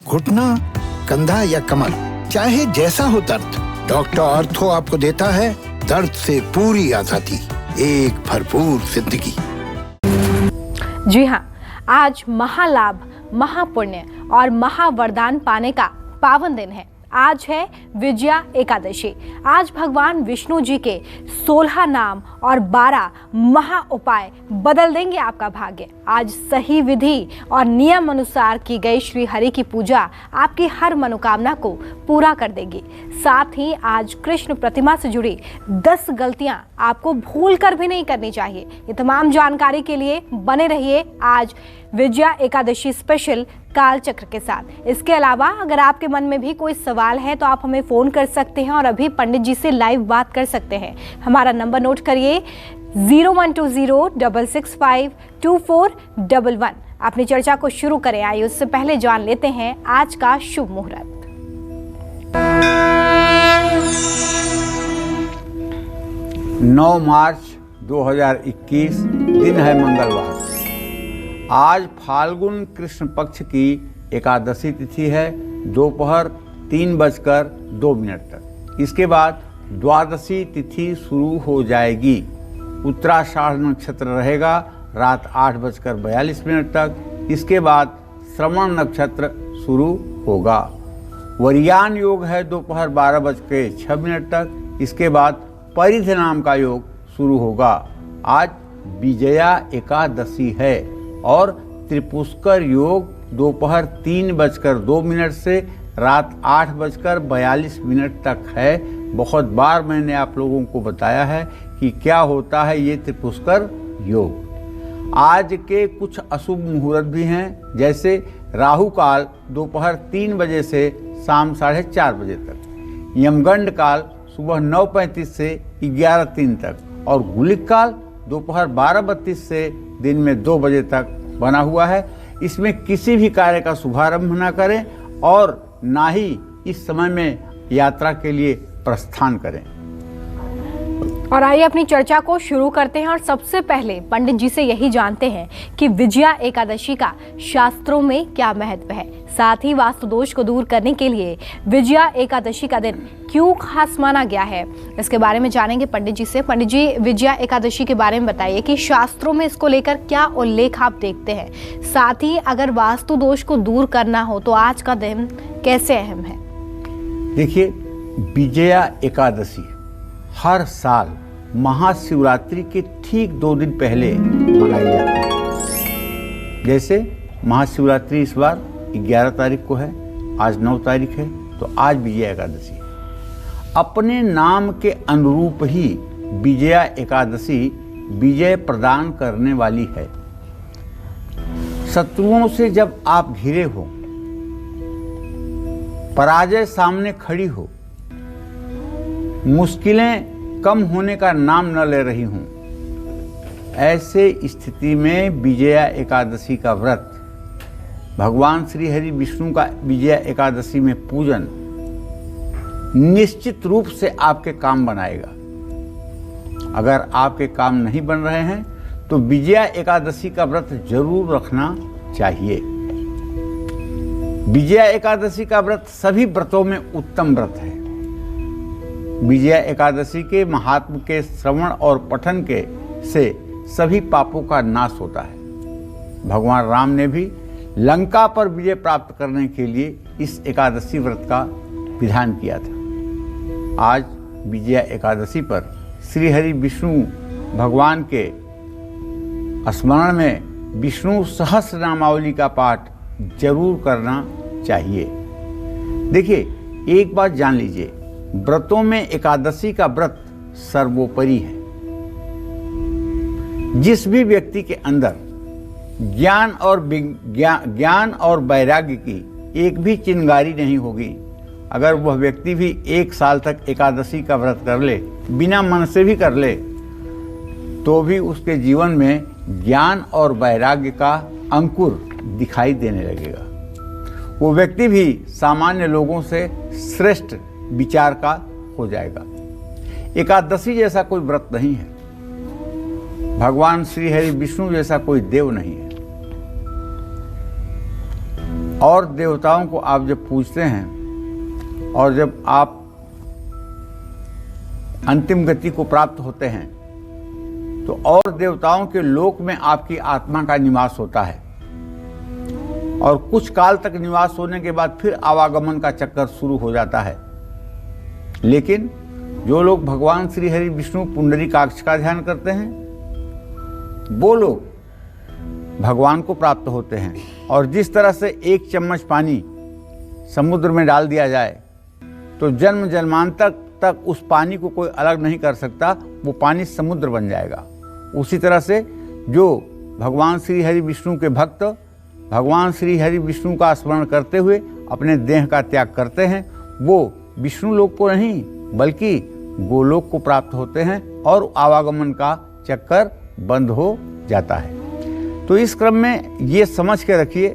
घुटना, कंधा या कमर, चाहे जैसा हो दर्द, डॉक्टर ऑर्थो आपको देता है दर्द से पूरी आजादी, एक भरपूर जिंदगी। जी हाँ, आज महालाभ, महापुण्य और महावरदान पाने का पावन दिन है। आज है विजया एकादशी। आज भगवान विष्णु जी के 16 नाम और 12 महा उपाय बदल देंगे आपका भाग्य। आज सही विधि और नियम अनुसार की गई श्री हरि की पूजा आपकी हर मनोकामना को पूरा कर देगी। साथ ही आज कृष्ण प्रतिमा से जुड़ी 10 गलतियां आपको भूल कर भी नहीं करनी चाहिए। ये तमाम जानकारी के लिए बने रहिए आज विजया एकादशी स्पेशल काल चक्र के साथ। इसके अलावा अगर आपके मन में भी कोई सवाल है तो आप हमें फ़ोन कर सकते हैं और अभी पंडित जी से लाइव बात कर सकते हैं। हमारा नंबर नोट करिए 0120-665-2411। अपनी चर्चा को शुरू करें। आइए उससे पहले जान लेते हैं आज का शुभ मुहूर्त। 9 मार्च 2021 दिन है मंगलवार। आज फाल्गुन कृष्ण पक्ष की एकादशी तिथि है, दोपहर 3:02 तक। इसके बाद द्वादशी तिथि शुरू हो जाएगी। उत्तराषाढ़ नक्षत्र रहेगा रात 8:42 तक। इसके बाद श्रवण नक्षत्र शुरू होगा। वरियान योग है दोपहर 12:06 तक। इसके बाद परिध नाम का योग शुरू होगा। आज विजया एकादशी है और त्रिपुष्कर योग दोपहर 3:02 से रात 8:42 तक है। बहुत बार मैंने आप लोगों को बताया है कि क्या होता है ये त्रिपुष्कर योग। आज के कुछ अशुभ मुहूर्त भी हैं, जैसे राहु काल दोपहर 3 बजे से शाम 4:30 बजे तक, यमगंड काल सुबह 9:35 से 11:03 तक और गुलिक काल दोपहर 12:32 से दिन में 2 बजे तक बना हुआ है। इसमें किसी भी कार्य का शुभारंभ न करें और ना ही इस समय में यात्रा के लिए प्रस्थान करें। और आइए अपनी चर्चा को शुरू करते हैं और सबसे पहले पंडित जी से यही जानते हैं कि विजया एकादशी का शास्त्रों में क्या महत्व है। साथ ही वास्तु दोष को दूर करने के लिए विजया एकादशी का दिन क्यों खास माना गया है, इसके बारे में जानेंगे पंडित जी से। पंडित जी, विजया एकादशी के बारे में बताइए कि शास्त्रों में इसको लेकर क्या उल्लेख आप देखते हैं। साथ ही अगर वास्तु दोष को दूर करना हो तो आज का दिन कैसे अहम है। देखिए, विजया एकादशी हर साल महाशिवरात्रि के ठीक 2 दिन पहले मनाई जाती है। जैसे महाशिवरात्रि इस बार 11 तारीख को है, आज 9 तारीख है, तो आज विजया एकादशी है। अपने नाम के अनुरूप ही विजया एकादशी विजय प्रदान करने वाली है। शत्रुओं से जब आप घिरे हो, पराजय सामने खड़ी हो, मुश्किलें कम होने का नाम न ले रही हूं, ऐसे स्थिति में विजया एकादशी का व्रत, भगवान श्री हरि विष्णु का विजया एकादशी में पूजन निश्चित रूप से आपके काम बनाएगा। अगर आपके काम नहीं बन रहे हैं तो विजया एकादशी का व्रत जरूर रखना चाहिए। विजया एकादशी का व्रत सभी व्रतों में उत्तम व्रत है। विजया एकादशी के महात्म के श्रवण और पठन के से सभी पापों का नाश होता है। भगवान राम ने भी लंका पर विजय प्राप्त करने के लिए इस एकादशी व्रत का विधान किया था। आज विजया एकादशी पर श्री हरि विष्णु भगवान के स्मरण में विष्णु सहस्र नामावली का पाठ जरूर करना चाहिए। देखिए, एक बात जान लीजिए, व्रतों में एकादशी का व्रत सर्वोपरि है। जिस भी व्यक्ति के अंदर ज्ञान और वैराग्य की एक भी चिंगारी नहीं होगी, अगर वह व्यक्ति भी 1 साल तक एकादशी का व्रत कर ले, बिना मन से भी कर ले, तो भी उसके जीवन में ज्ञान और वैराग्य का अंकुर दिखाई देने लगेगा। वो व्यक्ति भी सामान्य लोगों से श्रेष्ठ विचार का हो जाएगा। एकादशी जैसा कोई व्रत नहीं है, भगवान श्री हरि विष्णु जैसा कोई देव नहीं है, और देवताओं को आप जब पूजते हैं और जब आप अंतिम गति को प्राप्त होते हैं तो और देवताओं के लोक में आपकी आत्मा का निवास होता है और कुछ काल तक निवास होने के बाद फिर आवागमन का चक्कर शुरू हो जाता है। लेकिन जो लोग भगवान श्री हरि विष्णु पुंडरीकाक्ष का ध्यान करते हैं वो लोग भगवान को प्राप्त होते हैं। और जिस तरह से एक चम्मच पानी समुद्र में डाल दिया जाए तो जन्म जन्मांतर तक उस पानी को कोई अलग नहीं कर सकता, वो पानी समुद्र बन जाएगा। उसी तरह से जो भगवान श्री हरि विष्णु के भक्त भगवान श्री हरि विष्णु का स्मरण करते हुए अपने देह का त्याग करते हैं वो विष्णु लोक को नहीं बल्कि गोलोक को प्राप्त होते हैं और आवागमन का चक्कर बंद हो जाता है। तो इस क्रम में ये समझ के रखिए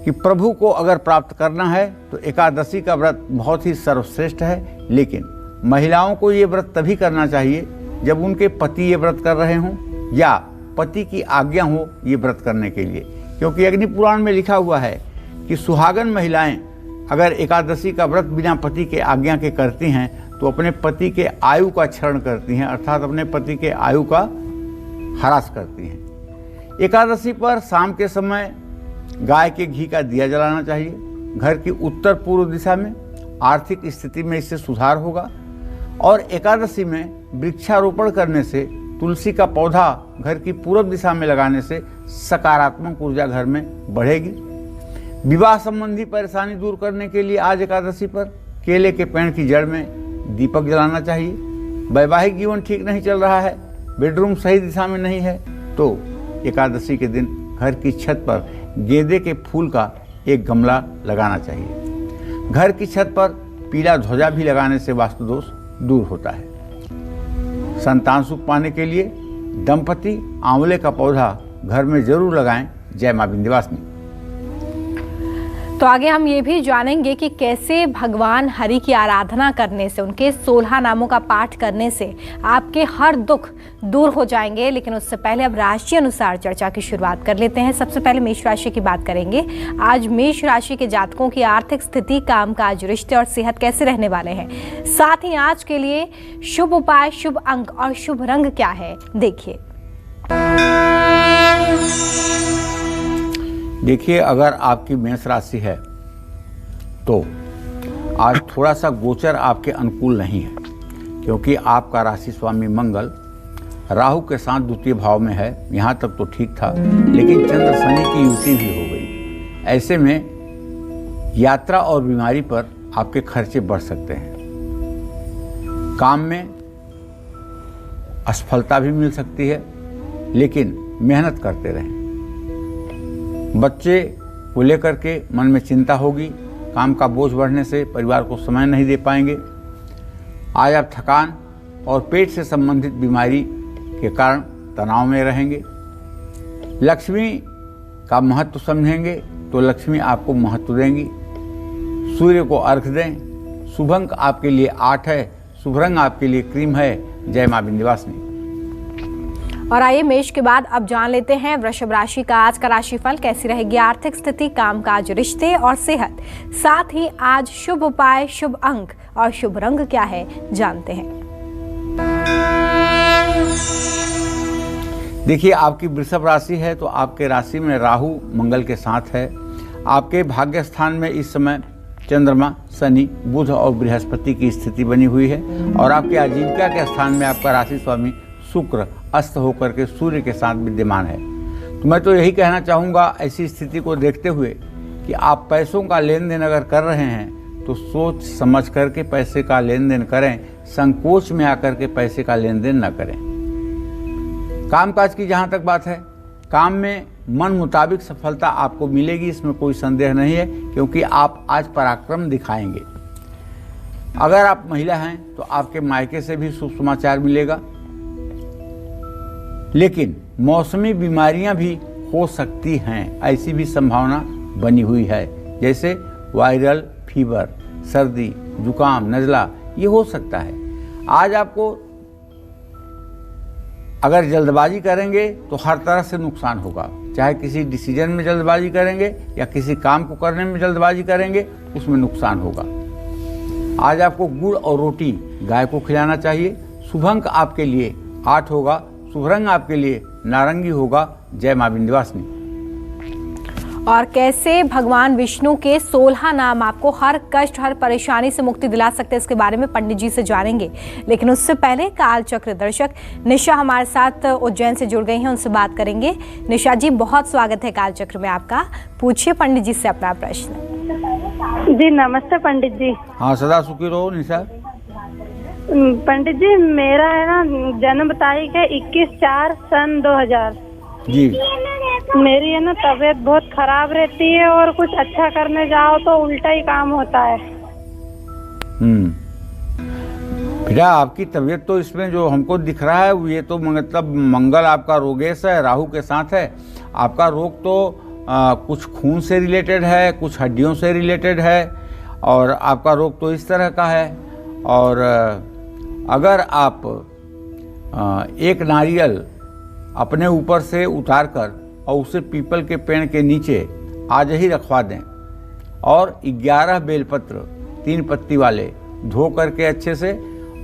कि प्रभु को अगर प्राप्त करना है तो एकादशी का व्रत बहुत ही सर्वश्रेष्ठ है। लेकिन महिलाओं को ये व्रत तभी करना चाहिए जब उनके पति ये व्रत कर रहे हों या पति की आज्ञा हो ये व्रत करने के लिए, क्योंकि अग्नि पुराण में लिखा हुआ है कि सुहागन महिलाएं अगर एकादशी का व्रत बिना पति के आज्ञा के करती हैं तो अपने पति के आयु का क्षरण करती हैं, अर्थात अपने पति के आयु का ह्रास करती हैं। एकादशी पर शाम के समय गाय के घी का दिया जलाना चाहिए। घर की उत्तर पूर्व दिशा में आर्थिक स्थिति में इससे सुधार होगा। और एकादशी में वृक्षारोपण करने से तुलसी का पौधा घर की पूर्व दिशा में लगाने से सकारात्मक ऊर्जा घर में बढ़ेगी। विवाह संबंधी परेशानी दूर करने के लिए आज एकादशी पर केले के पेड़ की जड़ में दीपक जलाना चाहिए। वैवाहिक जीवन ठीक नहीं चल रहा है, बेडरूम सही दिशा में नहीं है, तो एकादशी के दिन घर की छत पर गेंदे के फूल का एक गमला लगाना चाहिए। घर की छत पर पीला ध्वजा भी लगाने से वास्तु दोष दूर होता है। संतान सुख पाने के लिए दंपति आंवले का पौधा घर में जरूर लगाएं। जय मां विंध्यवासिनी। तो आगे हम ये भी जानेंगे कि कैसे भगवान हरि की आराधना करने से, उनके 16 नामों का पाठ करने से आपके हर दुख दूर हो जाएंगे। लेकिन उससे पहले अब राशि अनुसार चर्चा की शुरुआत कर लेते हैं। सबसे पहले मेष राशि की बात करेंगे। आज मेष राशि के जातकों की आर्थिक स्थिति, कामकाज, रिश्ते और सेहत कैसे रहने वाले हैं। साथ ही आज के लिए शुभ उपाय, शुभ अंक और शुभ रंग क्या है, देखिए। देखिए, अगर आपकी मेष राशि है तो आज थोड़ा सा गोचर आपके अनुकूल नहीं है, क्योंकि आपका राशि स्वामी मंगल राहु के साथ द्वितीय भाव में है। यहाँ तक तो ठीक था, लेकिन चंद्र शनि की युति भी हो गई। ऐसे में यात्रा और बीमारी पर आपके खर्चे बढ़ सकते हैं। काम में असफलता भी मिल सकती है, लेकिन मेहनत करते रहें। बच्चे को लेकर के मन में चिंता होगी। काम का बोझ बढ़ने से परिवार को समय नहीं दे पाएंगे। आज आप थकान और पेट से संबंधित बीमारी के कारण तनाव में रहेंगे। लक्ष्मी का महत्व समझेंगे तो लक्ष्मी आपको महत्व देंगी। सूर्य को अर्घ दें। शुभ अंक आपके लिए 8 है। शुभ रंग आपके लिए क्रीम है। जय मां विंध्यवासिनी। और आइए मेष के बाद अब जान लेते हैं वृषभ राशि का आज का राशिफल। कैसी रहेगी आर्थिक स्थिति, कामकाज, रिश्ते और सेहत। साथ ही आज शुभ उपाय, शुभ अंक और शुभ रंग क्या है, जानते हैं। देखिए, आपकी वृषभ राशि है तो आपके राशि में राहु मंगल के साथ है। आपके भाग्य स्थान में इस समय चंद्रमा, शनि, बुध और बृहस्पति की स्थिति बनी हुई है। और आपके आजीविका के स्थान में आपका राशि स्वामी शुक्र अस्त होकर के सूर्य के साथ विद्यमान है। तो मैं तो यही कहना चाहूँगा ऐसी स्थिति को देखते हुए कि आप पैसों का लेन देन अगर कर रहे हैं तो सोच समझ करके पैसे का लेन देन करें। संकोच में आकर के पैसे का लेन देन न करें। कामकाज की जहाँ तक बात है, काम में मन मुताबिक सफलता आपको मिलेगी, इसमें कोई संदेह नहीं है, क्योंकि आप आज पराक्रम दिखाएंगे। अगर आप महिला हैं तो आपके मायके से भी शुभ समाचार मिलेगा। लेकिन मौसमी बीमारियां भी हो सकती हैं, ऐसी भी संभावना बनी हुई है, जैसे वायरल फीवर, सर्दी, जुकाम, नज़ला, ये हो सकता है। आज आपको अगर जल्दबाजी करेंगे तो हर तरह से नुकसान होगा, चाहे किसी डिसीजन में जल्दबाजी करेंगे या किसी काम को करने में जल्दबाजी करेंगे, उसमें नुकसान होगा। आज आपको गुड़ और रोटी गाय को खिलाना चाहिए। शुभ अंक आपके लिए 8 होगा। शुभ रंग आपके लिए नारंगी होगा। जय मां विंध्यवासिनी। और कैसे भगवान विष्णु के 16 नाम आपको हर कष्ट, हर परेशानी से मुक्ति दिला सकते हैं, इसके बारे में पंडित जी से जानेंगे। लेकिन उससे पहले कालचक्र दर्शक निशा हमारे साथ उज्जैन से जुड़ गई हैं, उनसे बात करेंगे। निशा जी, बहुत स्वागत है कालचक्र में आपका। पूछिए पंडित जी से अपना प्रश्न। जी नमस्ते पंडित जी। हाँ, सदा सुखी रहो निशा। पंडित जी, मेरा है ना जन्म तारीख है 21/4/2000। जी। मेरी है ना तबीयत बहुत खराब रहती है और कुछ अच्छा करने जाओ तो उल्टा ही काम होता है। बेटा, आपकी तबीयत तो इसमें जो हमको दिख रहा है ये तो मतलब मंगल आपका रोगेश है, राहु के साथ है। आपका रोग तो कुछ खून से रिलेटेड है, कुछ हड्डियों से रिलेटेड है, और आपका रोग तो इस तरह का है। और अगर आप एक नारियल अपने ऊपर से उतार कर और उसे पीपल के पेड़ के नीचे आज ही रखवा दें, और 11 बेलपत्र 3 पत्ती वाले धो करके अच्छे से,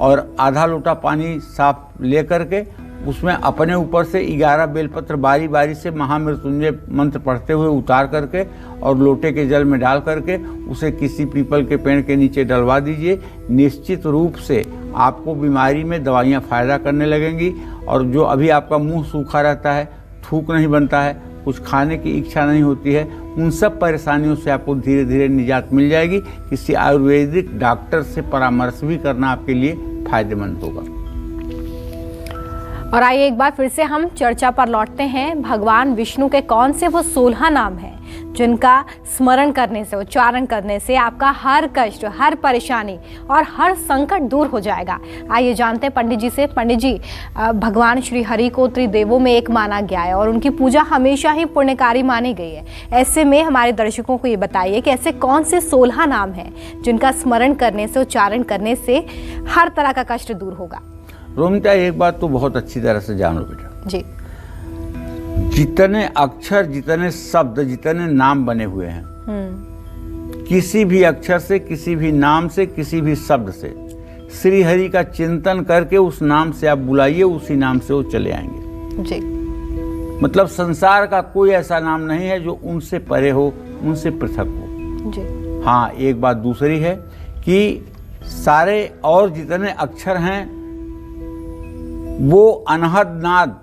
और आधा लोटा पानी साफ ले करके उसमें अपने ऊपर से 11 बेलपत्र बारी बारी से महामृत्युंजय मंत्र पढ़ते हुए उतार करके और लोटे के जल में डाल करके उसे किसी पीपल के पेड़ के नीचे डलवा दीजिए। निश्चित रूप से आपको बीमारी में दवाइयाँ फ़ायदा करने लगेंगी। और जो अभी आपका मुंह सूखा रहता है, थूक नहीं बनता है, कुछ खाने की इच्छा नहीं होती है, उन सब परेशानियों से आपको धीरे धीरे निजात मिल जाएगी। किसी आयुर्वेदिक डॉक्टर से परामर्श भी करना आपके लिए फायदेमंद होगा। और आइए एक बार फिर से हम चर्चा पर लौटते हैं। भगवान विष्णु के कौन से वो 16 नाम हैं जिनका स्मरण करने से, उच्चारण करने से आपका हर कष्ट, हर परेशानी और हर संकट दूर हो जाएगा। आइए जानते हैं पंडित जी से। पंडित जी, भगवान श्री हरि को त्रिदेवों में एक माना गया है और उनकी पूजा हमेशा ही पुण्यकारी मानी गई है। ऐसे में हमारे दर्शकों को ये बताइए कि ऐसे कौन से 16 नाम हैं जिनका स्मरण करने से, उच्चारण करने से हर तरह का कष्ट दूर होगा। रोमिता, एक बात तो बहुत अच्छी तरह से जान लो बेटा जी। जितने अक्षर, जितने शब्द, जितने नाम बने हुए हैं, किसी भी अक्षर से, किसी भी नाम से, किसी भी शब्द से श्री हरि का चिंतन करके उस नाम से आप बुलाइए, उसी नाम से वो चले आएंगे जी। मतलब संसार का कोई ऐसा नाम नहीं है जो उनसे परे हो, उनसे पृथक हो जी। हाँ, एक बात दूसरी है कि सारे और जितने अक्षर हैं वो अनहद नाद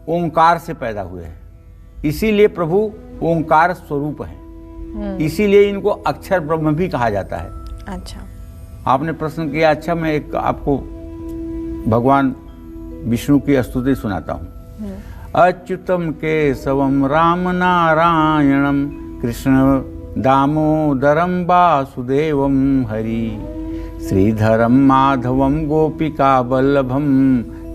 ओंकार से पैदा हुए हैं। इसीलिए प्रभु ओंकार स्वरूप है, इसीलिए इनको अक्षर ब्रह्म भी कहा जाता है। अच्छा, आपने प्रश्न किया। अच्छा, मैं एक आपको भगवान विष्णु की स्तुति सुनाता हूँ। अच्युतम केशवम राम नारायणम कृष्ण दामोदरम वासुदेवम हरि श्रीधरम माधवम गोपिका वल्लभम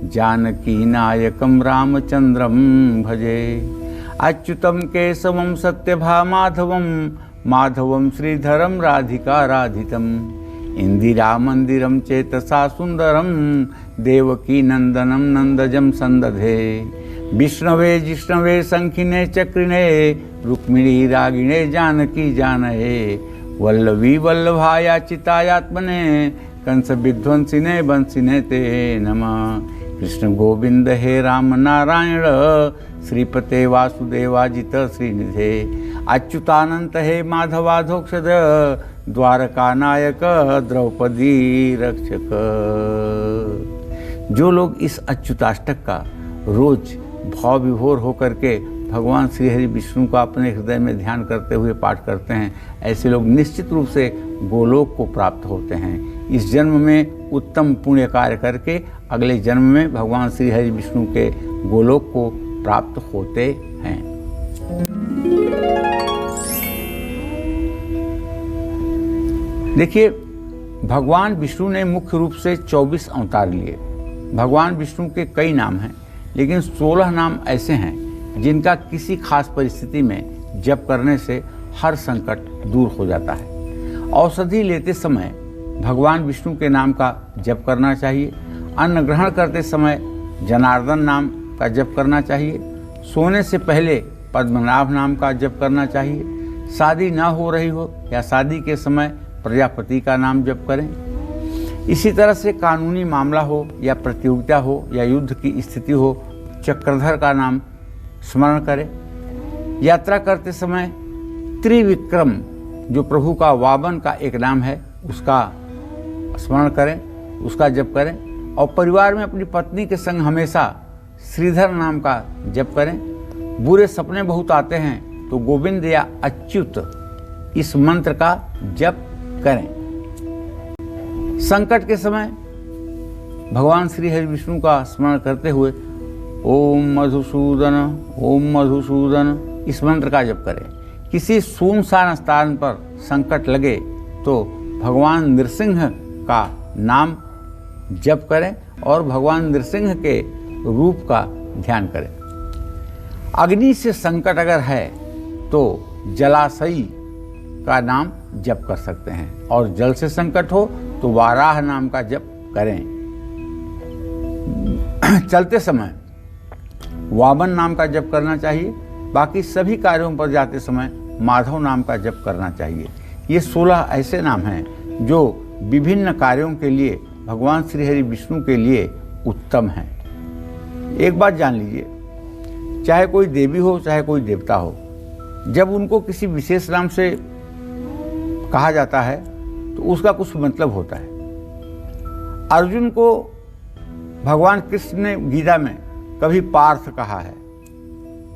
जानकी नायकम रामचंद्रम भजे। अच्युतम केशवम सत्यभा माधवम माधवम श्रीधरम राधिका राधितम इंदिरा मंदिरम चेतसा सुंदरम देवकी नंदनम नंदजम संदधे विष्णवे जिष्णवे शंखिने चक्रिणे रुक्मिणी रागिणे जानकी जानहे वल्लवी वल्लभाया चितायात्मने कंस विध्वंसिने बंसिने ते नमः। कृष्ण गोविंद हे राम नारायण श्रीपते वासुदेवाजित श्रीनिधे अच्युतानंत हे माधवाधोक्षद द्वारका नायक द्रौपदी रक्षक। जो लोग इस अच्युताष्टक का रोज भाव विभोर होकर के भगवान श्री हरि विष्णु का अपने हृदय में ध्यान करते हुए पाठ करते हैं, ऐसे लोग निश्चित रूप से गोलोक को प्राप्त होते हैं। इस जन्म में उत्तम पुण्य कार्य करके अगले जन्म में भगवान श्री हरि विष्णु के गोलोक को प्राप्त होते हैं। देखिए, भगवान विष्णु ने मुख्य रूप से 24 अवतार लिए। भगवान विष्णु के कई नाम हैं, लेकिन 16 नाम ऐसे हैं जिनका किसी खास परिस्थिति में जप करने से हर संकट दूर हो जाता है। औषधि लेते समय भगवान विष्णु के नाम का जप करना चाहिए। अन्न ग्रहण करते समय जनार्दन नाम का जप करना चाहिए। सोने से पहले पद्मनाभ नाम का जप करना चाहिए। शादी ना हो रही हो या शादी के समय प्रजापति का नाम जप करें। इसी तरह से कानूनी मामला हो या प्रतियोगिता हो या युद्ध की स्थिति हो, चक्रधर का नाम स्मरण करें। यात्रा करते समय त्रिविक्रम जो प्रभु का वामन का एक नाम है उसका स्मरण करें, उसका जप करें। और परिवार में अपनी पत्नी के संग हमेशा श्रीधर नाम का जप करें। बुरे सपने बहुत आते हैं तो गोविंद या अच्युत इस मंत्र का जप करें। संकट के समय भगवान श्री हरि विष्णु का स्मरण करते हुए ओम मधुसूदन इस मंत्र का जप करें। किसी सुनसान स्थान पर संकट लगे तो भगवान नृसिंह का नाम जप करें और भगवान नृसिंह के रूप का ध्यान करें। अग्नि से संकट अगर है तो जलाशयी का नाम जप कर सकते हैं और जल से संकट हो तो वाराह नाम का जप करें। चलते समय वामन नाम का जप करना चाहिए। बाकी सभी कार्यों पर जाते समय माधव नाम का जप करना चाहिए। ये 16 ऐसे नाम हैं जो विभिन्न कार्यों के लिए भगवान श्री हरि विष्णु के लिए उत्तम हैं। एक बात जान लीजिए, चाहे कोई देवी हो चाहे कोई देवता हो, जब उनको किसी विशेष नाम से कहा जाता है तो उसका कुछ मतलब होता है। अर्जुन को भगवान कृष्ण ने गीता में कभी पार्थ कहा है,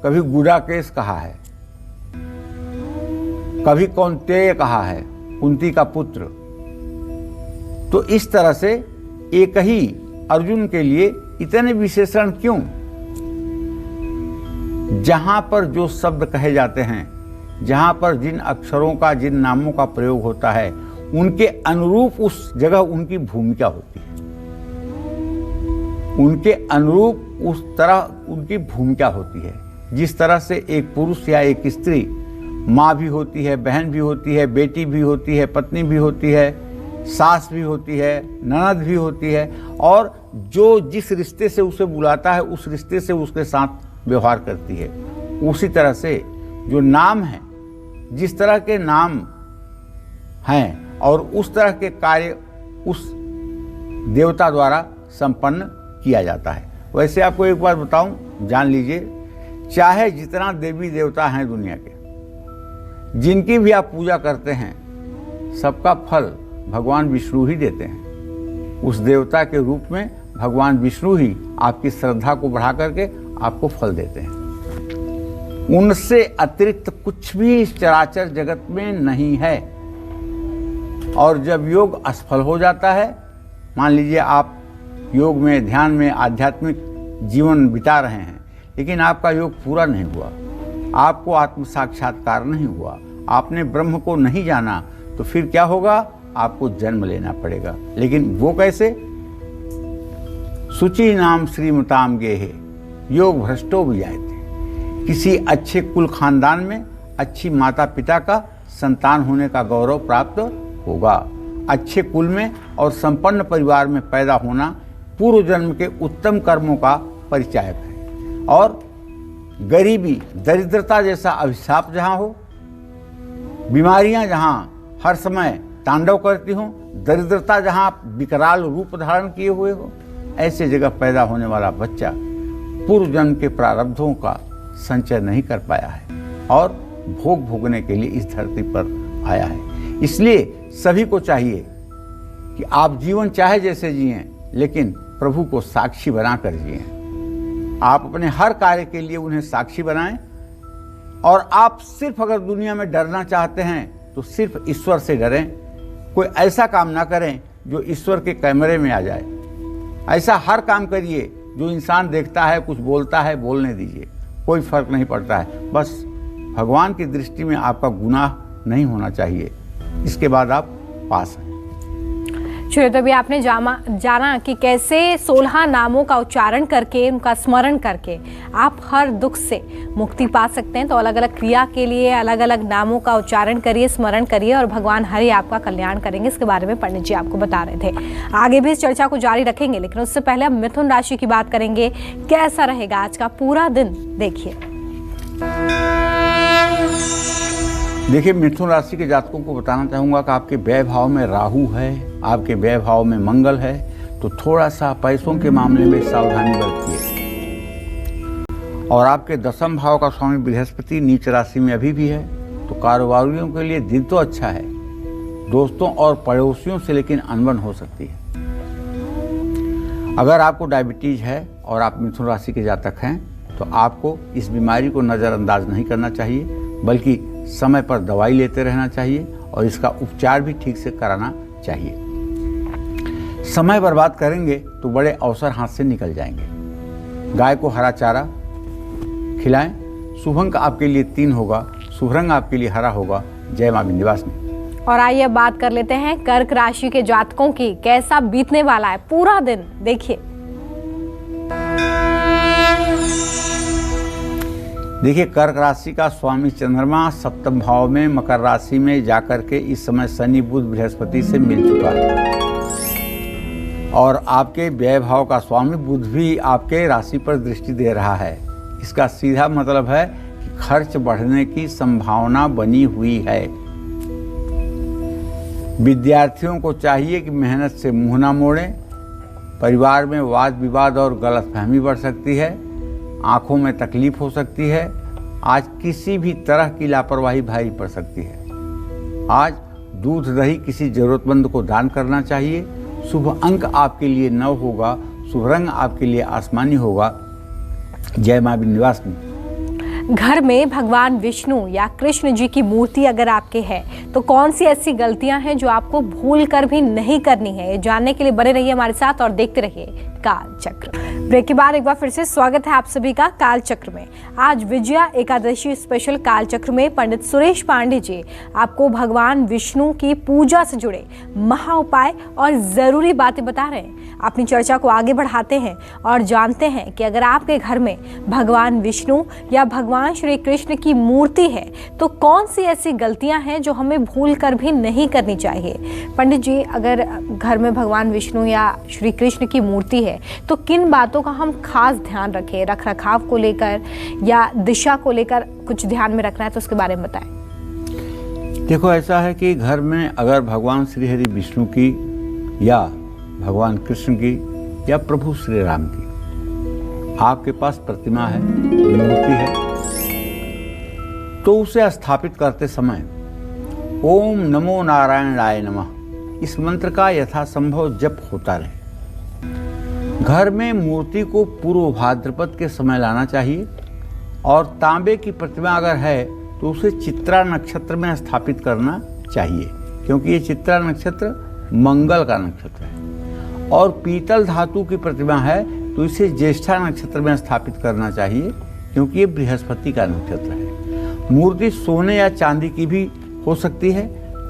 कभी गुडाकेश कहा है, कभी कौंतेय कहा है, कुंती का पुत्र। तो इस तरह से एक ही अर्जुन के लिए इतने विशेषण क्यों? जहां पर जो शब्द कहे जाते हैं, जहां पर जिन अक्षरों का, जिन नामों का प्रयोग होता है, उनके अनुरूप उस जगह उनकी भूमिका होती है। उनके अनुरूप उस तरह उनकी भूमिका होती है। जिस तरह से एक पुरुष या एक स्त्री माँ भी होती है, बहन भी होती है, बेटी भी होती है, पत्नी भी होती है, सास भी होती है, ननद भी होती है, और जो जिस रिश्ते से उसे बुलाता है उस रिश्ते से उसके साथ व्यवहार करती है। उसी तरह से जो नाम है, जिस तरह के नाम हैं और उस तरह के कार्य उस देवता द्वारा संपन्न किया जाता है। वैसे आपको एक बात बताऊं, जान लीजिए, चाहे जितना देवी देवता हैं दुनिया के, जिनकी भी आप पूजा करते हैं, सबका फल भगवान विष्णु ही देते हैं। उस देवता के रूप में भगवान विष्णु ही आपकी श्रद्धा को बढ़ा करके आपको फल देते हैं। उनसे अतिरिक्त कुछ भी इस चराचर जगत में नहीं है। और जब योग असफल हो जाता है, मान लीजिए आप योग में, ध्यान में, आध्यात्मिक जीवन बिता रहे हैं, लेकिन आपका योग पूरा नहीं हुआ, आपको आत्म साक्षात्कार नहीं हुआ, आपने ब्रह्म को नहीं जाना, तो फिर क्या होगा? आपको जन्म लेना पड़ेगा। लेकिन वो कैसे? शुचि नाम श्रीमताम गेहे योग भ्रष्टो विजायते। किसी अच्छे कुल खानदान में अच्छी माता पिता का संतान होने का गौरव प्राप्त होगा। अच्छे कुल में और संपन्न परिवार में पैदा होना पूर्व जन्म के उत्तम कर्मों का परिचायक है। और गरीबी, दरिद्रता जैसा अभिशाप जहाँ हो, बीमारियां जहाँ हर समय तांडव करती हों, दरिद्रता जहाँ विकराल रूप धारण किए हुए हो, ऐसे जगह पैदा होने वाला बच्चा पूर्व जन्म के प्रारब्धों का संचय नहीं कर पाया है और भोग भोगने के लिए इस धरती पर आया है। इसलिए सभी को चाहिए कि आप जीवन चाहे जैसे जिएं, लेकिन प्रभु को साक्षी बनाकर जिएं। आप अपने हर कार्य के लिए उन्हें साक्षी बनाएं। और आप सिर्फ अगर दुनिया में डरना चाहते हैं तो सिर्फ ईश्वर से डरें। कोई ऐसा काम ना करें जो ईश्वर के कैमरे में आ जाए। ऐसा हर काम करिए जो इंसान देखता है, कुछ बोलता है, बोलने दीजिए, कोई फर्क नहीं पड़ता है। बस भगवान की दृष्टि में आपका गुनाह नहीं होना चाहिए, इसके बाद आप पास हैं। चलिए, तो अभी आपने जाना कि कैसे 16 नामों का उच्चारण करके, उनका स्मरण करके आप हर दुख से मुक्ति पा सकते हैं। तो अलग अलग क्रिया के लिए अलग अलग नामों का उच्चारण करिए, स्मरण करिए और भगवान हरि आपका कल्याण करेंगे। इसके बारे में पंडित जी आपको बता रहे थे। आगे भी इस चर्चा को जारी रखेंगे, लेकिन उससे पहले हम मिथुन राशि की बात करेंगे। कैसा रहेगा आज का पूरा दिन, देखिए। देखिए, मिथुन राशि के जातकों को बताना चाहूँगा कि आपके व्यय भाव में राहु है, आपके व्यय भाव में मंगल है, तो थोड़ा सा पैसों के मामले में सावधानी बरतिए। और आपके दसम भाव का स्वामी बृहस्पति नीच राशि में अभी भी है, तो कारोबारियों के लिए दिन तो अच्छा है, दोस्तों और पड़ोसियों से लेकिन अनबन हो सकती है। अगर आपको डायबिटीज है और आप मिथुन राशि के जातक हैं, तो आपको इस बीमारी को नज़रअंदाज नहीं करना चाहिए, बल्कि समय पर दवाई लेते रहना चाहिए और इसका उपचार भी ठीक से कराना चाहिए। समय बर्बाद करेंगे तो बड़े अवसर हाथ से निकल जाएंगे। गाय को हरा चारा खिलाएं। शुभ अंक आपके लिए 3 होगा, शुभ रंग आपके लिए हरा होगा। जय मां विंध्यवासिनी। और आइए बात कर लेते हैं कर्क राशि के जातकों की, कैसा बीतने वाला है पूरा दिन, देखिए। देखिए, कर्क राशि का स्वामी चंद्रमा सप्तम भाव में मकर राशि में जाकर के इस समय शनि बुध बृहस्पति से मिल चुका है, और आपके व्यय भाव का स्वामी बुध भी आपके राशि पर दृष्टि दे रहा है। इसका सीधा मतलब है कि खर्च बढ़ने की संभावना बनी हुई है। विद्यार्थियों को चाहिए कि मेहनत से मुंह ना मोड़ें। परिवार में वाद विवाद और गलतफहमी बढ़ सकती है, आंखों में तकलीफ हो सकती है। आज किसी भी तरह की लापरवाही भारी पड़ सकती है। आज दूध दही किसी जरूरतमंद को दान करना चाहिए। शुभ अंक आपके लिए 9 होगा, शुभ रंग आपके लिए आसमानी होगा। जय मां विंध्यवासिनी। घर में भगवान विष्णु या कृष्ण जी की मूर्ति अगर आपके है, तो कौन सी ऐसी गलतियां हैं जो आपको भूल कर भी नहीं करनी है, ये जानने के लिए बने रहिए हमारे साथ और देखते रहिए काल चक्र। ब्रेक के बाद एक बार फिर से स्वागत है आप सभी का काल चक्र में। आज विजया एकादशी स्पेशल काल चक्र में पंडित सुरेश पांडे जी आपको भगवान विष्णु की पूजा से जुड़े महा उपाय और जरूरी बातें बता रहे हैं। अपनी चर्चा को आगे बढ़ाते हैं और जानते हैं कि अगर आपके घर में भगवान विष्णु या भगवान श्री कृष्ण की मूर्ति है, तो कौन सी ऐसी गलतियां हैं जो हमें भूल कर भी नहीं करनी चाहिए। पंडित जी, अगर घर में भगवान विष्णु या श्री कृष्ण की मूर्ति है, तो किन बातों का हम खास ध्यान रखें, रख रखाव को लेकर या दिशा को लेकर कुछ ध्यान में रखना है, तो उसके बारे में बताएं। देखो, ऐसा है कि घर में अगर भगवान श्री हरि विष्णु की या भगवान कृष्ण की या प्रभु श्री राम की आपके पास प्रतिमा है, मूर्ति है, तो उसे स्थापित करते समय ओम नमो नारायणाय नमः इस मंत्र का यथासंभव जप होता रहे। घर में मूर्ति को पूर्व भाद्रपद के समय लाना चाहिए, और तांबे की प्रतिमा अगर है तो उसे चित्रा नक्षत्र में स्थापित करना चाहिए, क्योंकि ये चित्रा नक्षत्र मंगल का नक्षत्र है। और पीतल धातु की प्रतिमा है तो इसे ज्येष्ठा नक्षत्र में स्थापित करना चाहिए, क्योंकि ये बृहस्पति का नक्षत्र है। मूर्ति सोने या चांदी की भी हो सकती है,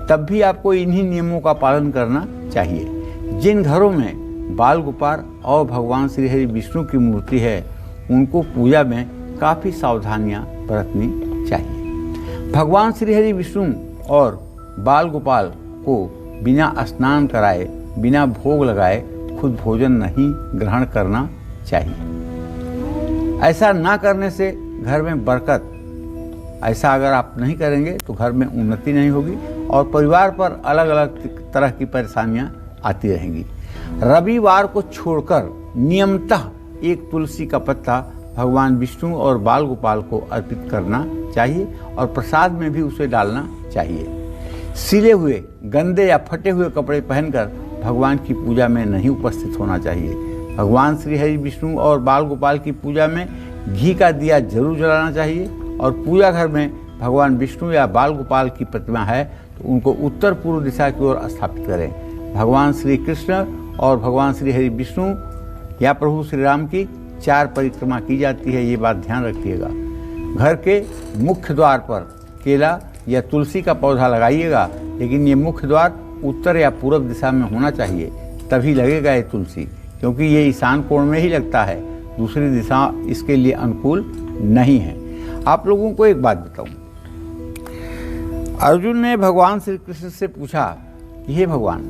तब भी आपको इन्हीं नियमों का पालन करना चाहिए। जिन घरों में बाल गोपाल और भगवान श्री हरि विष्णु की मूर्ति है, उनको पूजा में काफ़ी सावधानियां बरतनी चाहिए। भगवान श्री हरि विष्णु और बाल गोपाल को बिना स्नान कराए, बिना भोग लगाए खुद भोजन नहीं ग्रहण करना चाहिए। ऐसा ना करने से घर में बरकत, ऐसा अगर आप नहीं करेंगे तो घर में उन्नति नहीं होगी और परिवार पर अलग अलग तरह की परेशानियां आती रहेंगी। रविवार को छोड़कर नियमतः एक तुलसी का पत्ता भगवान विष्णु और बाल गोपाल को अर्पित करना चाहिए और प्रसाद में भी उसे डालना चाहिए। सिले हुए, गंदे या फटे हुए कपड़े पहनकर भगवान की पूजा में नहीं उपस्थित होना चाहिए। भगवान श्री हरि विष्णु और बाल गोपाल की पूजा में घी का दिया जरूर जलाना चाहिए, और पूजा घर में भगवान विष्णु या बाल गोपाल की प्रतिमा है तो उनको उत्तर पूर्व दिशा की ओर स्थापित करें। भगवान श्री कृष्ण और भगवान श्री हरि विष्णु या प्रभु श्री राम की 4 परिक्रमा की जाती है, ये बात ध्यान रखिएगा। घर के मुख्य द्वार पर केला या तुलसी का पौधा लगाइएगा, लेकिन ये मुख्य द्वार उत्तर या पूर्व दिशा में होना चाहिए, तभी लगेगा ये तुलसी, क्योंकि ये ईशान कोण में ही लगता है, दूसरी दिशा इसके लिए अनुकूल नहीं है। आप लोगों को एक बात बताऊं, अर्जुन ने भगवान श्री कृष्ण से पूछा कि हे भगवान,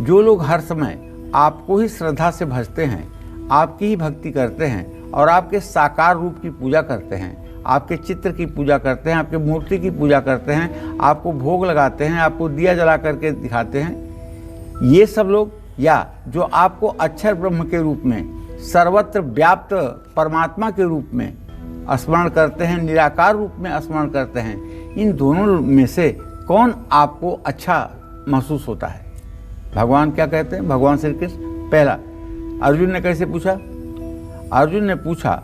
जो लोग हर समय आपको ही श्रद्धा से भजते हैं, आपकी ही भक्ति करते हैं और आपके साकार रूप की पूजा करते हैं, आपके चित्र की पूजा करते हैं, आपके मूर्ति की पूजा करते हैं, आपको भोग लगाते हैं, आपको दिया जला करके दिखाते हैं। ये सब लोग, या जो आपको अक्षर ब्रह्म के रूप में, सर्वत्र व्याप्त परमात्मा के रूप में स्मरण करते हैं, निराकार रूप में स्मरण करते हैं, इन दोनों में से कौन आपको अच्छा महसूस होता है? भगवान क्या कहते हैं? भगवान श्री कृष्ण, पहला अर्जुन ने कैसे पूछा? अर्जुन ने पूछा,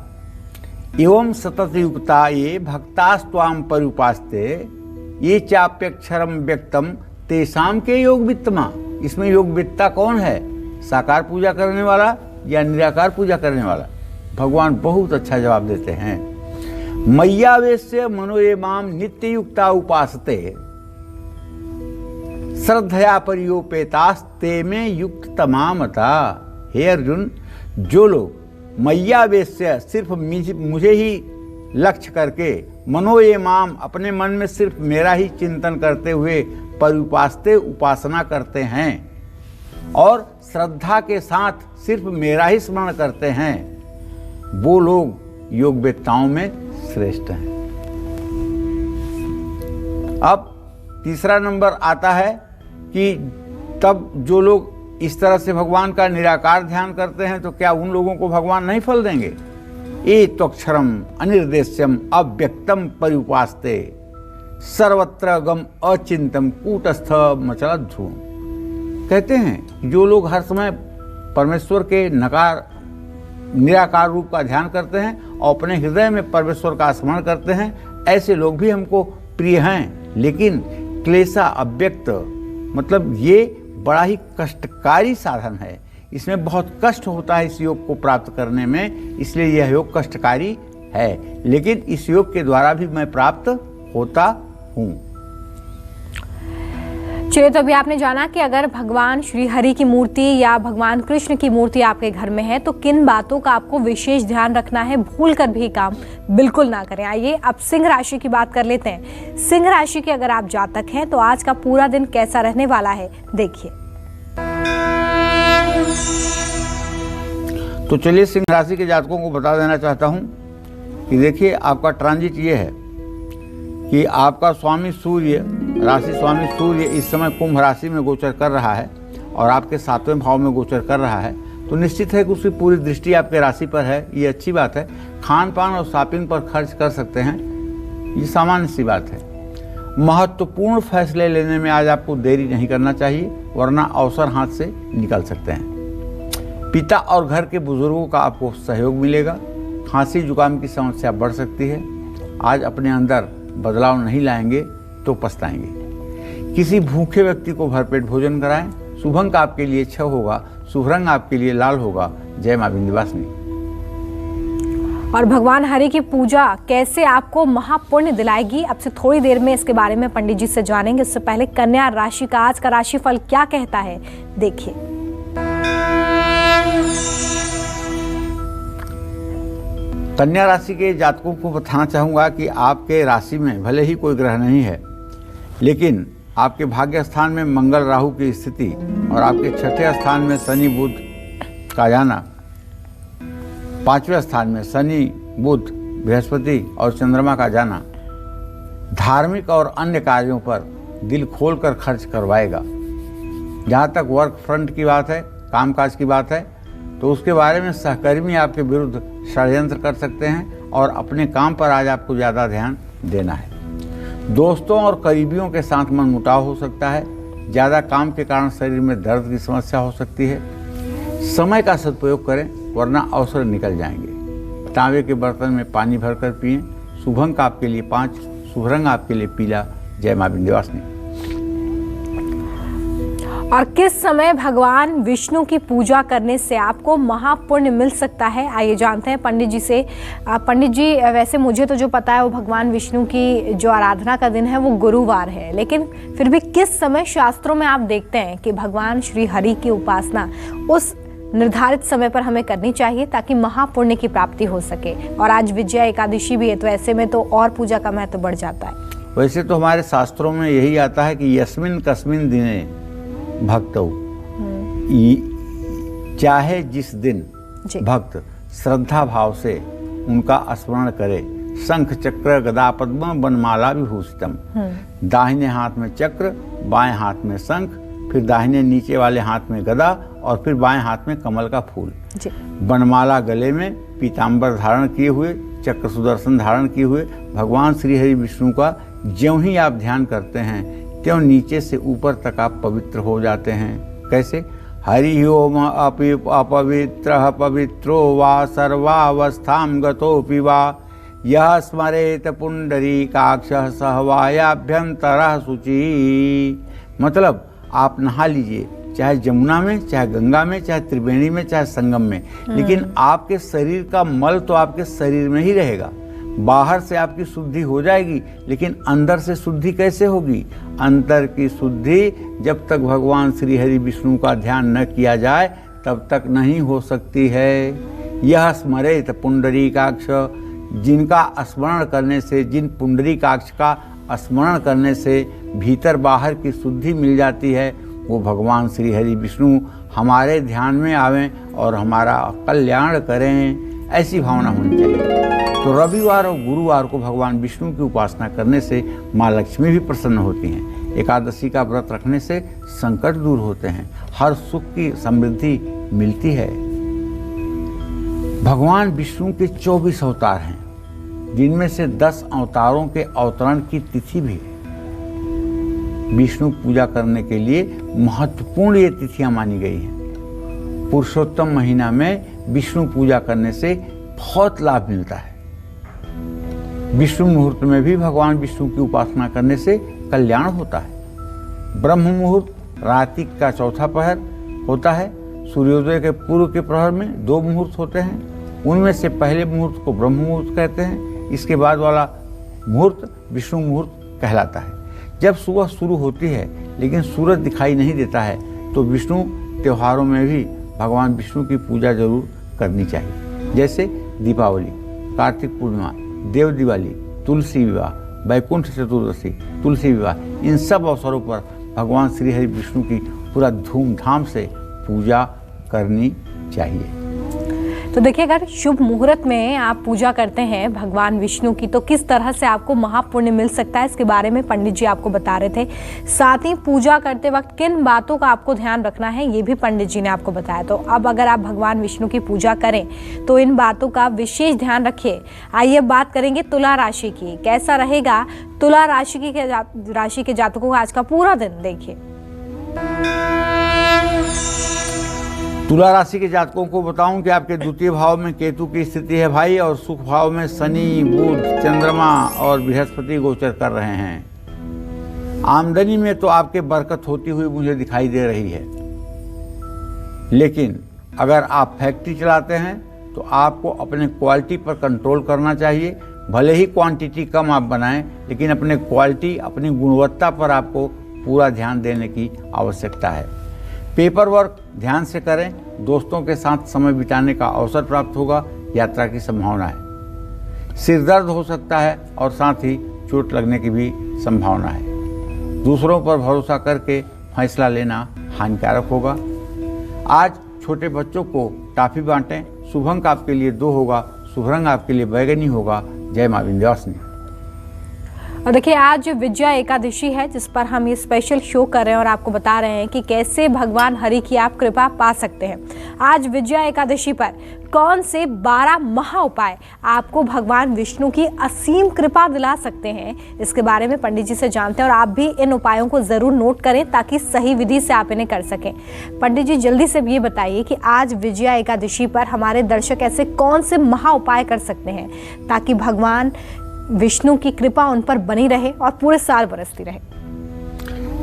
एवं सतत युक्ता ये भक्तास्त्वाम परुपास्ते ये चाप्यक्षरम व्यक्तम तेषाम के योग वित्तमा। इसमें योग वित्ता कौन है? साकार पूजा करने वाला या निराकार पूजा करने वाला? भगवान बहुत अच्छा जवाब देते हैं। मय्यावेश्य मनोये माम नित्य युक्ता उपासते श्रद्धया परियोपेतास्ते में युक्त तमामता। हे अर्जुन, जो लोग मय्यावेश्य सिर्फ मुझे ही लक्ष्य करके, मनोये माम अपने मन में सिर्फ मेरा ही चिंतन करते हुए परिउपासते उपासना करते हैं और श्रद्धा के साथ सिर्फ मेरा ही स्मरण करते हैं, वो लोग योगवेत्ताओं में श्रेष्ठ हैं। अब तीसरा नंबर आता है कि तब जो लोग इस तरह से भगवान का निराकार ध्यान करते हैं तो क्या उन लोगों को भगवान नहीं फल देंगे? ये त्वक्षरम अनिर्देश्यम अव्यक्तम परिउपास्ते सर्वत्र गम अचिंतम कूटस्थ मचल ध्रुव। कहते हैं जो लोग हर समय परमेश्वर के निराकार रूप का ध्यान करते हैं और अपने हृदय में परमेश्वर का स्मरण करते हैं, ऐसे लोग भी हमको प्रिय हैं। लेकिन क्लेशा अव्यक्त मतलब ये बड़ा ही कष्टकारी साधन है, इसमें बहुत कष्ट होता है इस योग को प्राप्त करने में, इसलिए यह योग कष्टकारी है। लेकिन इस योग के द्वारा भी मैं प्राप्त होता हूँ। चलिए, तो अभी आपने जाना कि अगर भगवान श्री हरि की मूर्ति या भगवान कृष्ण की मूर्ति आपके घर में है तो किन बातों का आपको विशेष ध्यान रखना है, भूल कर भी काम बिल्कुल ना करें। आइए अब सिंह राशि की बात कर लेते हैं। सिंह राशि के अगर आप जातक हैं तो आज का पूरा दिन कैसा रहने वाला है, देखिए। तो चलिए सिंह राशि के जातकों को बता देना चाहता हूँ कि देखिए आपका ट्रांजिट ये है कि आपका स्वामी सूर्य, राशि स्वामी सूर्य इस समय कुंभ राशि में गोचर कर रहा है और आपके 7वें भाव में गोचर कर रहा है, तो निश्चित है कि उसकी पूरी दृष्टि आपके राशि पर है। ये अच्छी बात है। खान पान और शॉपिंग पर खर्च कर सकते हैं, ये सामान्य सी बात है। महत्वपूर्ण फैसले लेने में आज आपको देरी नहीं करना चाहिए, वरना अवसर हाथ से निकल सकते हैं। पिता और घर के बुजुर्गों का आपको सहयोग मिलेगा। खांसी जुकाम की समस्या बढ़ सकती है। आज अपने अंदर बदलाव नहीं लाएंगे तो पछताएंगे। किसी भूखे व्यक्ति को भरपेट भोजन कराएं। शुभ अंक आपके लिए 6 होगा, शुभ रंग आपके लिए लाल होगा। जय मां विंध्यवासिनी। और भगवान हरि की पूजा कैसे आपको महापुण्य दिलाएगी, अब से थोड़ी देर में इसके बारे में पंडित जी से जानेंगे। उससे पहले कन्या राशि का आज का राशिफल क्या कहता है, देखिए। कन्या राशि के जातकों को बताना चाहूँगा कि आपके राशि में भले ही कोई ग्रह नहीं है, लेकिन आपके भाग्य स्थान में मंगल राहु की स्थिति और आपके 6ठे स्थान में शनि बुध का जाना, 5वें स्थान में शनि बुध बृहस्पति और चंद्रमा का जाना धार्मिक और अन्य कार्यों पर दिल खोलकर खर्च करवाएगा। जहाँ तक वर्क फ्रंट की बात है, कामकाज की बात है, तो उसके बारे में सहकर्मी आपके विरुद्ध षड्यंत्र कर सकते हैं और अपने काम पर आज आपको ज़्यादा ध्यान देना है। दोस्तों और करीबियों के साथ मनमुटाव हो सकता है। ज़्यादा काम के कारण शरीर में दर्द की समस्या हो सकती है। समय का सदुपयोग करें, वरना अवसर निकल जाएंगे। तांबे के बर्तन में पानी भरकर पिएं। शुभ अंक आपके लिए 5, शुभ रंग आपके लिए पीला। जय मां विंध्यवासिनी। और किस समय भगवान विष्णु की पूजा करने से आपको महापुण्य मिल सकता है, आइए जानते हैं पंडित जी से। पंडित जी, वैसे मुझे तो जो पता है वो भगवान विष्णु की जो आराधना का दिन है वो गुरुवार है, लेकिन फिर भी किस समय शास्त्रों में आप देखते हैं कि भगवान श्री हरि की उपासना उस निर्धारित समय पर हमें करनी चाहिए ताकि महापुण्य की प्राप्ति हो सके। और आज विजया एकादशी भी है, तो ऐसे में तो और पूजा का महत्व बढ़ जाता है। वैसे तो हमारे शास्त्रों में यही आता है कि यस्मिन कस्मिन दिने भक्तौ, चाहे जिस दिन भक्त श्रद्धा भाव से उनका स्मरण करे, शंख चक्र गदा पद्म वनमाला विभूषितम। दाहिने हाथ में चक्र, बाएं हाथ में शंख, फिर दाहिने नीचे वाले हाथ में गदा और फिर बाएं हाथ में कमल का फूल। वनमाला गले में, पीताम्बर धारण किए हुए, चक्र सुदर्शन धारण किए हुए भगवान श्री हरि विष्णु का ज्यों ही आप ध्यान करते हैं त्यों नीचे से ऊपर तक आप पवित्र हो जाते हैं। कैसे? हरि ओम अपवित्र पवित्रो वा सर्वावस्थां गतोऽपि वा यह स्मरेत पुंडरीकाक्षः सहवायाभ्यंतरः शुचि। मतलब आप नहा लीजिए, चाहे जमुना में, चाहे गंगा में, चाहे त्रिवेणी में, चाहे संगम में, लेकिन आपके शरीर का मल तो आपके शरीर में ही रहेगा। बाहर से आपकी शुद्धि हो जाएगी, लेकिन अंदर से शुद्धि कैसे होगी? अंतर की शुद्धि जब तक भगवान श्री हरि विष्णु का ध्यान न किया जाए तब तक नहीं हो सकती है। यह स्मरेत पुंडरीकाक्ष, जिनका स्मरण करने से, जिन पुंडरीकाक्ष का स्मरण करने से भीतर बाहर की शुद्धि मिल जाती है, वो भगवान श्री हरि विष्णु हमारे ध्यान में आवें और हमारा कल्याण करें, ऐसी भावना होनी चाहिए। तो रविवार और गुरुवार को भगवान विष्णु की उपासना करने से माँ लक्ष्मी भी प्रसन्न होती हैं। एकादशी का व्रत रखने से संकट दूर होते हैं, हर सुख की समृद्धि मिलती है। भगवान विष्णु के 24 अवतार हैं, जिनमें से 10 अवतारों के अवतरण की तिथि भी है। विष्णु पूजा करने के लिए महत्वपूर्ण ये तिथियां मानी गई हैं। पुरुषोत्तम महीना में विष्णु पूजा करने से बहुत लाभ मिलता है। विष्णु मुहूर्त में भी भगवान विष्णु की उपासना करने से कल्याण होता है। ब्रह्म मुहूर्त रात्रि का चौथा पहर होता है। सूर्योदय के पूर्व के प्रहर में 2 मुहूर्त होते हैं, उनमें से पहले मुहूर्त को ब्रह्म मुहूर्त कहते हैं, इसके बाद वाला मुहूर्त विष्णु मुहूर्त कहलाता है। जब सुबह शुरू होती है लेकिन सूरज दिखाई नहीं देता है तो विष्णु त्योहारों में भी भगवान विष्णु की पूजा जरूर करनी चाहिए, जैसे दीपावली, कार्तिक पूर्णिमा, देव दिवाली, तुलसी विवाह, वैकुंठ चतुर्दशी, तुलसी विवाह, इन सब अवसरों पर भगवान श्री हरि विष्णु की पूरा धूमधाम से पूजा करनी चाहिए। तो देखिए, अगर शुभ मुहूर्त में आप पूजा करते हैं भगवान विष्णु की तो किस तरह से आपको महापुण्य मिल सकता है, इसके बारे में पंडित जी आपको बता रहे थे। साथ ही पूजा करते वक्त किन बातों का आपको ध्यान रखना है ये भी पंडित जी ने आपको बताया। तो अब अगर आप भगवान विष्णु की पूजा करें तो इन बातों का विशेष ध्यान रखिए। आइए अब बात करेंगे तुला राशि की। कैसा रहेगा तुला राशि के जातकों का आज का पूरा दिन, देखिए। तुला राशि के जातकों को बताऊं कि आपके द्वितीय भाव में केतु की स्थिति है भाई, और सुख भाव में शनि, बुध, चंद्रमा और बृहस्पति गोचर कर रहे हैं। आमदनी में तो आपके बरकत होती हुई मुझे दिखाई दे रही है, लेकिन अगर आप फैक्ट्री चलाते हैं तो आपको अपने क्वालिटी पर कंट्रोल करना चाहिए। भले ही क्वांटिटी कम आप बनाएं, लेकिन अपने क्वालिटी, अपनी गुणवत्ता पर आपको पूरा ध्यान देने की आवश्यकता है। पेपर वर्क ध्यान से करें। दोस्तों के साथ समय बिताने का अवसर प्राप्त होगा, यात्रा की संभावना है। सिर दर्द हो सकता है और साथ ही चोट लगने की भी संभावना है। दूसरों पर भरोसा करके फैसला लेना हानिकारक होगा। आज छोटे बच्चों को टॉफी बांटें। शुभ अंक आपके लिए 2 होगा, शुभ रंग आपके लिए बैगनी होगा। जय मां विंध्यवासिनी। और देखिए, आज विजया एकादशी है जिस पर हम ये स्पेशल शो कर रहे हैं और आपको बता रहे हैं कि कैसे भगवान हरि की आप कृपा पा सकते हैं। आज विजया एकादशी पर कौन से 12 महा उपाय आपको भगवान विष्णु की असीम कृपा दिला सकते हैं, इसके बारे में पंडित जी से जानते हैं। और आप भी इन उपायों को जरूर नोट करें ताकि सही विधि से आप इन्हें कर सकें। पंडित जी, जल्दी से ये बताइए कि आज विजया एकादशी पर हमारे दर्शक ऐसे कौन से महा उपाय कर सकते हैं ताकि भगवान विष्णु की कृपा उन पर बनी रहे और पूरे साल बरसती रहे।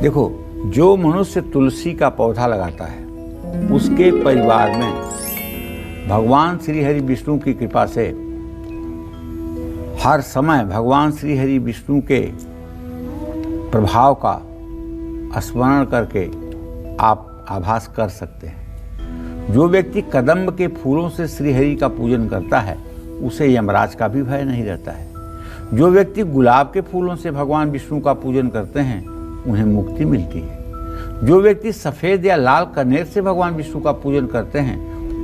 देखो, जो मनुष्य तुलसी का पौधा लगाता है उसके परिवार में भगवान श्री हरि विष्णु की कृपा से हर समय भगवान श्री हरि विष्णु के प्रभाव का स्मरण करके आप आभास कर सकते हैं। जो व्यक्ति कदम्ब के फूलों से श्री हरि का पूजन करता है उसे यमराज का भी भय नहीं रहता है। जो व्यक्ति गुलाब के फूलों से भगवान विष्णु का पूजन करते हैं उन्हें मुक्ति मिलती है। जो व्यक्ति सफ़ेद या लाल कनेर से भगवान विष्णु का पूजन करते हैं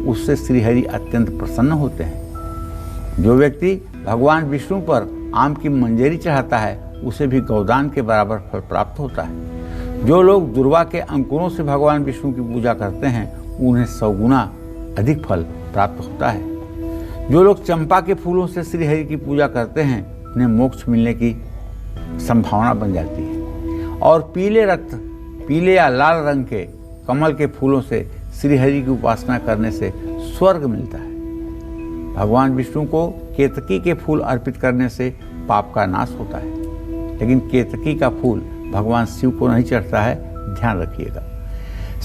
उससे श्रीहरि अत्यंत प्रसन्न होते हैं। जो व्यक्ति भगवान विष्णु पर आम की मंजरी चढ़ाता है उसे भी गौदान के बराबर फल प्राप्त होता है। जो लोग दुर्वा के अंकुरों से भगवान विष्णु की पूजा करते हैं उन्हें 100 गुना अधिक फल प्राप्त होता है। जो लोग चंपा के फूलों से श्री हरि की पूजा करते हैं उन्हें मोक्ष मिलने की संभावना बन जाती है। और पीले या लाल रंग के कमल के फूलों से श्री हरि की उपासना करने से स्वर्ग मिलता है। भगवान विष्णु को केतकी के फूल अर्पित करने से पाप का नाश होता है, लेकिन केतकी का फूल भगवान शिव को नहीं चढ़ता है, ध्यान रखिएगा।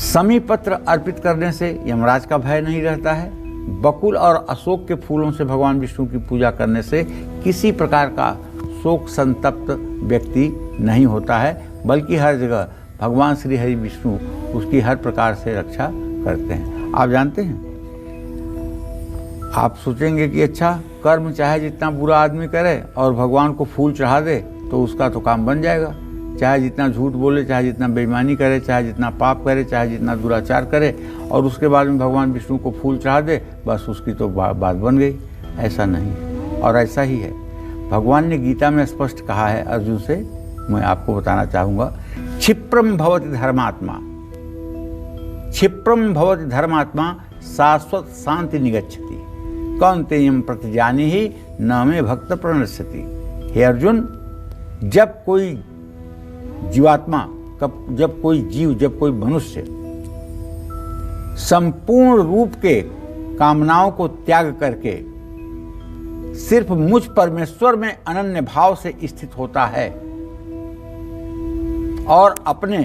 समी पत्र अर्पित करने से यमराज का भय नहीं रहता है। बकुल और अशोक के फूलों से भगवान विष्णु की पूजा करने से किसी प्रकार का शोक संतप्त व्यक्ति नहीं होता है, बल्कि हर जगह भगवान श्री हरि विष्णु उसकी हर प्रकार से रक्षा करते हैं। आप जानते हैं, आप सोचेंगे कि अच्छा, कर्म चाहे जितना बुरा आदमी करे और भगवान को फूल चढ़ा दे तो उसका तो काम बन जाएगा। चाहे जितना झूठ बोले, चाहे जितना बेईमानी करे, चाहे जितना पाप करे, चाहे जितना दुराचार करे और उसके बाद में भगवान विष्णु को फूल चढ़ा दे, बस उसकी तो बात बन गई। ऐसा नहीं है, और ऐसा ही है। भगवान ने गीता में स्पष्ट कहा है अर्जुन से, मैं आपको बताना चाहूँगा, क्षिप्रम भवति धर्मात्मा, क्षिप्रम भवति धर्मात्मा शाश्वत शांति निगच्छति, कौन्तेयं प्रतिजानीहि न मे भक्त प्रणश्यति। हे अर्जुन, जब कोई जीवात्मा, जब कोई जीव, जब कोई मनुष्य संपूर्ण रूप के कामनाओं को त्याग करके सिर्फ मुझ परमेश्वर में अनन्य भाव से स्थित होता है और अपने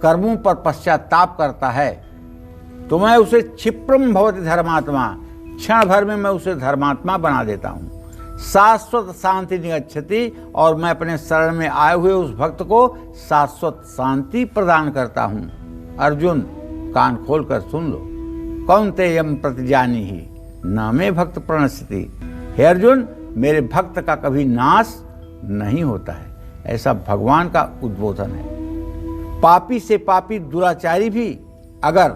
कर्मों पर पश्चाताप करता है, तो मैं उसे क्षिप्रम भवति धर्मात्मा, क्षण भर में मैं उसे धर्मात्मा बना देता हूं। शाश्वत शांति निगच्छति, और मैं अपने शरण में आए हुए उस भक्त को शाश्वत शांति प्रदान करता हूं। अर्जुन, कान खोलकर सुन लो। कौन्तेयं प्रतिजानीहि न मे भक्त प्रणश्यति। हे अर्जुन, मेरे भक्त का कभी नाश नहीं होता है, ऐसा भगवान का उद्बोधन है। पापी से पापी दुराचारी भी अगर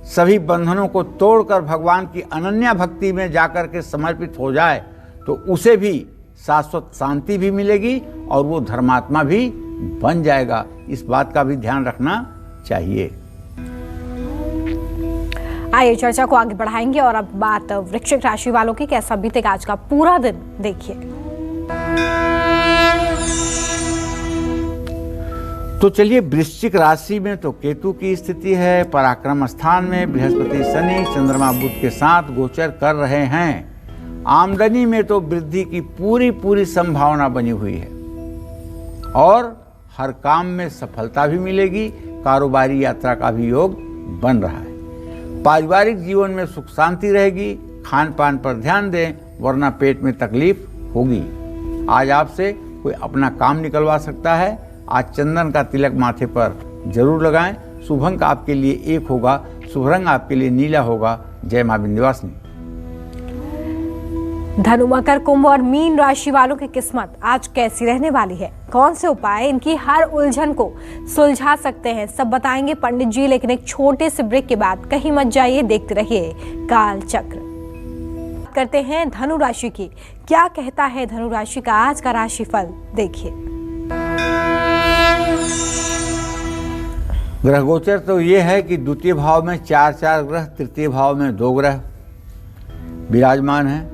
सभी बंधनों को तोड़कर भगवान की अनन्या भक्ति में जाकर के समर्पित हो जाए तो उसे भी शाश्वत शांति भी मिलेगी और वो धर्मात्मा भी बन जाएगा। इस बात का भी ध्यान रखना चाहिए। आइए चर्चा को आगे बढ़ाएंगे और अब बात वृश्चिक राशि वालों की। कैसा बीतेगा आज का पूरा दिन, देखिए। तो चलिए, वृश्चिक राशि में तो केतु की स्थिति है। पराक्रम स्थान में बृहस्पति शनि चंद्रमा बुध के साथ गोचर कर रहे हैं। आमदनी में तो वृद्धि की पूरी संभावना बनी हुई है और हर काम में सफलता भी मिलेगी। कारोबारी यात्रा का भी योग बन रहा है। पारिवारिक जीवन में सुख शांति रहेगी। खान पान पर ध्यान दें, वरना पेट में तकलीफ होगी। आज आपसे कोई अपना काम निकलवा सकता है। आज चंदन का तिलक माथे पर जरूर लगाएं। शुभ अंक आपके लिए 1 होगा। शुभ रंग आपके लिए नीला होगा। जय मां विंध्यवासिनी। धनु, मकर, कुंभ और मीन राशि वालों की किस्मत आज कैसी रहने वाली है? कौन से उपाय इनकी हर उलझन को सुलझा सकते हैं? सब बताएंगे पंडित जी, लेकिन एक छोटे से ब्रेक के बाद कहीं मत जाइए, देखते रहिए काल चक्र। करते हैं धनु राशि की। क्या कहता है धनु राशि का आज का राशिफल, देखिए। ग्रह गोचर तो ये है कि द्वितीय भाव में 4 ग्रह, तृतीय भाव में 2 ग्रह विराजमान हैं,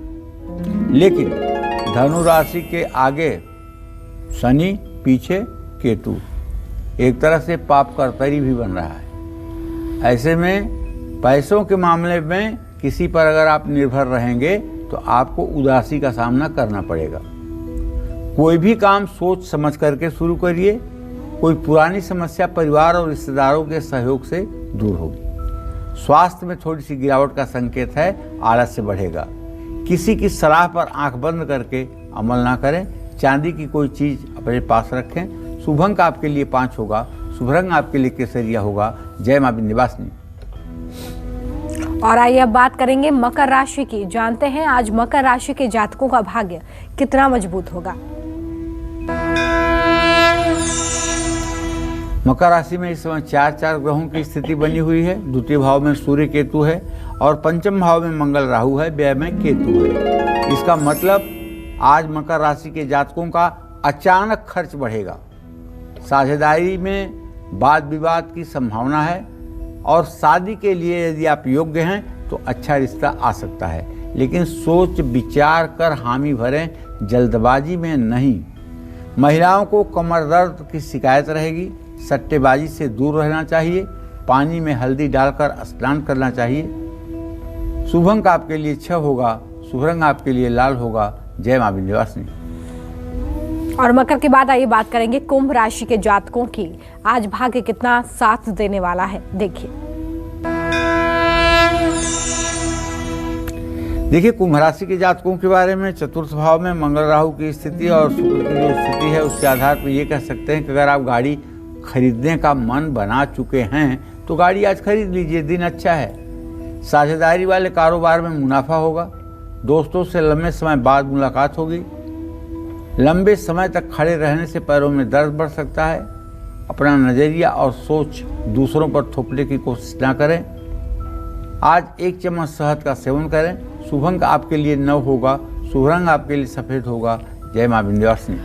लेकिन धनु राशि के आगे शनि, पीछे केतु, एक तरह से पाप कर्तरी भी बन रहा है। ऐसे में पैसों के मामले में किसी पर अगर आप निर्भर रहेंगे तो आपको उदासी का सामना करना पड़ेगा। कोई भी काम सोच समझ करके शुरू करिए। कोई पुरानी समस्या परिवार और रिश्तेदारों के सहयोग से दूर होगी। स्वास्थ्य में थोड़ी सी गिरावट का संकेत है। आलस्य बढ़ेगा। किसी की सलाह पर आंख बंद करके अमल ना करें। चांदी की कोई चीज अपने पास रखें। शुभ अंक आपके लिए 5 होगा। शुभ रंग आपके लिए केसरिया होगा। जय मां विंध्यवासिनी। और आइए अब बात करेंगे मकर राशि की। जानते हैं आज मकर राशि के जातकों का भाग्य कितना मजबूत होगा। मकर राशि में इस समय 4 ग्रहों की स्थिति बनी हुई है। द्वितीय भाव में सूर्य केतु है और पंचम भाव में मंगल राहु है, व्यय में केतु है। इसका मतलब आज मकर राशि के जातकों का अचानक खर्च बढ़ेगा। साझेदारी में वाद विवाद की संभावना है और शादी के लिए यदि आप योग्य हैं तो अच्छा रिश्ता आ सकता है, लेकिन सोच विचार कर हामी भरें, जल्दबाजी में नहीं। महिलाओं को कमर दर्द की शिकायत रहेगी। सट्टेबाजी से दूर रहना चाहिए। पानी में हल्दी डालकर स्नान करना चाहिए। शुभ अंक आपके लिए 6 होगा। शुभ रंग आपके लिए लाल होगा। जय मां विंध्यवासिनी। और मकर के बाद आइए बात करेंगे कुंभ राशि के जातकों की। आज भाग्य कितना साथ देने वाला है, देखिए। देखिए, कुंभ राशि के जातकों के बारे में चतुर्थ भाव में मंगल राहु की स्थिति और शुक्र की जो स्थिति है उसके आधार पर ये कह सकते हैं कि अगर आप गाड़ी खरीदने का मन बना चुके हैं तो गाड़ी आज खरीद लीजिए, दिन अच्छा है। साझेदारी वाले कारोबार में मुनाफा होगा। दोस्तों से लंबे समय बाद मुलाकात होगी। लंबे समय तक खड़े रहने से पैरों में दर्द बढ़ सकता है। अपना नज़रिया और सोच दूसरों पर थोपने की कोशिश ना करें। आज 1 चम्मच शहद का सेवन करें। शुभ अंक आपके लिए 9 होगा। शुभ रंग आपके लिए सफेद होगा। जय मां विंध्यवासिनी।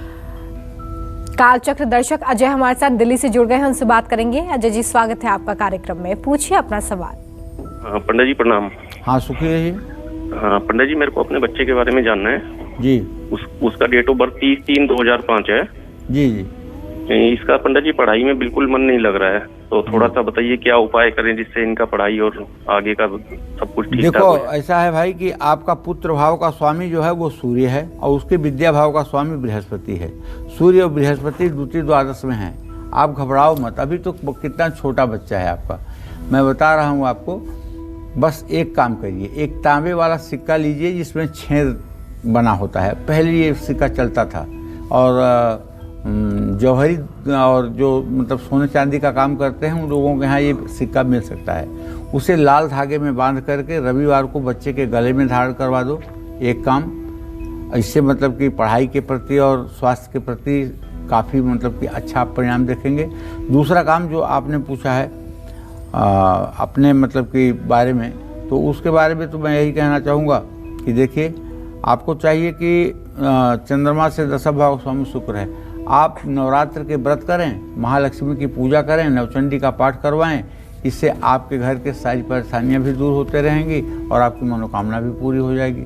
कालचक्र दर्शक अजय हमारे साथ दिल्ली से जुड़ गए हैं, उनसे बात करेंगे। अजय जी, स्वागत है आपका कार्यक्रम में, पूछिए अपना सवाल। पंडित जी प्रणाम। हाँ, सुखी रहिए। हाँ पंडित जी, मेरे को अपने बच्चे के बारे में जानना है जी। उसका डेट ऑफ बर्थ 30/3/2005 है जी जी। इसका पंडित जी पढ़ाई में बिल्कुल मन नहीं लग रहा है, तो थोड़ा सा बताइए क्या उपाय करें जिससे इनका पढ़ाई और आगे का सब कुछ ठीक ठाक देखो, हो जाए। ऐसा है भाई कि आपका पुत्र भाव का स्वामी जो है वो सूर्य है और उसके विद्या भाव का स्वामी बृहस्पति है। सूर्य और बृहस्पति द्वितीय द्वादश में हैं। आप घबराओ मत, अभी तो कितना छोटा बच्चा है आपका। मैं बता रहा हूँ आपको, बस एक काम करिए, एक तांबे वाला सिक्का लीजिए जिसमें छेद बना होता है। पहले ये सिक्का चलता था और जौहरी और जो मतलब सोने चांदी का काम करते हैं उन लोगों के यहाँ ये सिक्का मिल सकता है। उसे लाल धागे में बांध करके रविवार को बच्चे के गले में धारण करवा दो। एक काम, इससे मतलब कि पढ़ाई के प्रति और स्वास्थ्य के प्रति काफ़ी मतलब कि अच्छा परिणाम देखेंगे। दूसरा काम जो आपने पूछा है अपने मतलब कि बारे में, तो उसके बारे में तो मैं यही कहना चाहूँगा कि देखिए, आपको चाहिए कि चंद्रमा से 10 भाव स्वामी शुक्र है। आप नवरात्र के व्रत करें, महालक्ष्मी की पूजा करें, नवचंडी का पाठ करवाएं। इससे आपके घर के सारी परेशानियां भी दूर होते रहेंगी और आपकी मनोकामना भी पूरी हो जाएगी।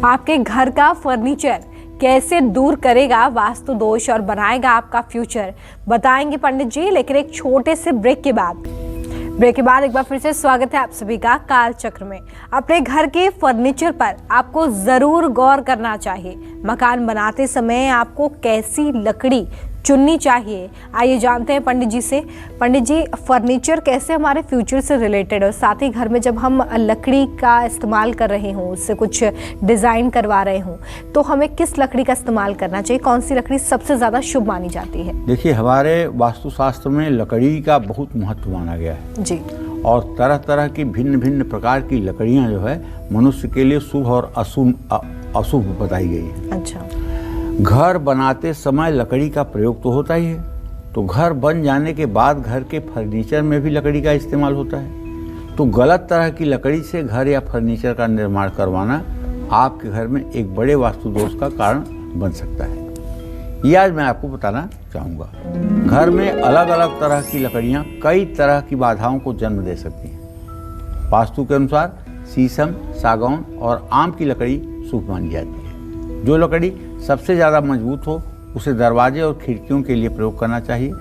आपके घर का फर्नीचर कैसे दूर करेगा वास्तु दोष और बनाएगा आपका फ्यूचर, बताएंगे पंडित जी, लेकिन एक छोटे से ब्रेक के बाद एक बार फिर से स्वागत है आप सभी का कालचक्र में। अपने घर के फर्नीचर पर आपको जरूर गौर करना चाहिए। मकान बनाते समय आपको कैसी लकड़ी चुननी चाहिए, आइए जानते हैं पंडित जी से। पंडित जी, फर्नीचर कैसे हमारे फ्यूचर से रिलेटेड है, साथ ही घर में जब हम लकड़ी का इस्तेमाल कर रहे हों, उससे कुछ डिज़ाइन करवा रहे हों, तो हमें किस लकड़ी का इस्तेमाल करना चाहिए, कौन सी लकड़ी सबसे ज़्यादा शुभ मानी जाती है? देखिए, हमारे वास्तुशास्त्र में लकड़ी का बहुत महत्व माना गया है जी, और तरह तरह की भिन्न भिन्न प्रकार की लकड़ियाँ जो है मनुष्य के लिए शुभ और अशुभ बताई गई है। अच्छा। घर बनाते समय लकड़ी का प्रयोग तो होता ही है, तो घर बन जाने के बाद घर के फर्नीचर में भी लकड़ी का इस्तेमाल होता है। तो गलत तरह की लकड़ी से घर या फर्नीचर का निर्माण करवाना आपके घर में एक बड़े वास्तु दोष का कारण बन सकता है। ये आज मैं आपको बताना चाहूँगा। घर में अलग अलग तरह की लकड़ियाँ कई तरह की बाधाओं को जन्म दे सकती हैं। वास्तु के अनुसार शीशम, सागौन और आम की लकड़ी शुभ मानी जाती है। जो लकड़ी सबसे ज़्यादा मजबूत हो उसे दरवाजे और खिड़कियों के लिए प्रयोग करना चाहिए।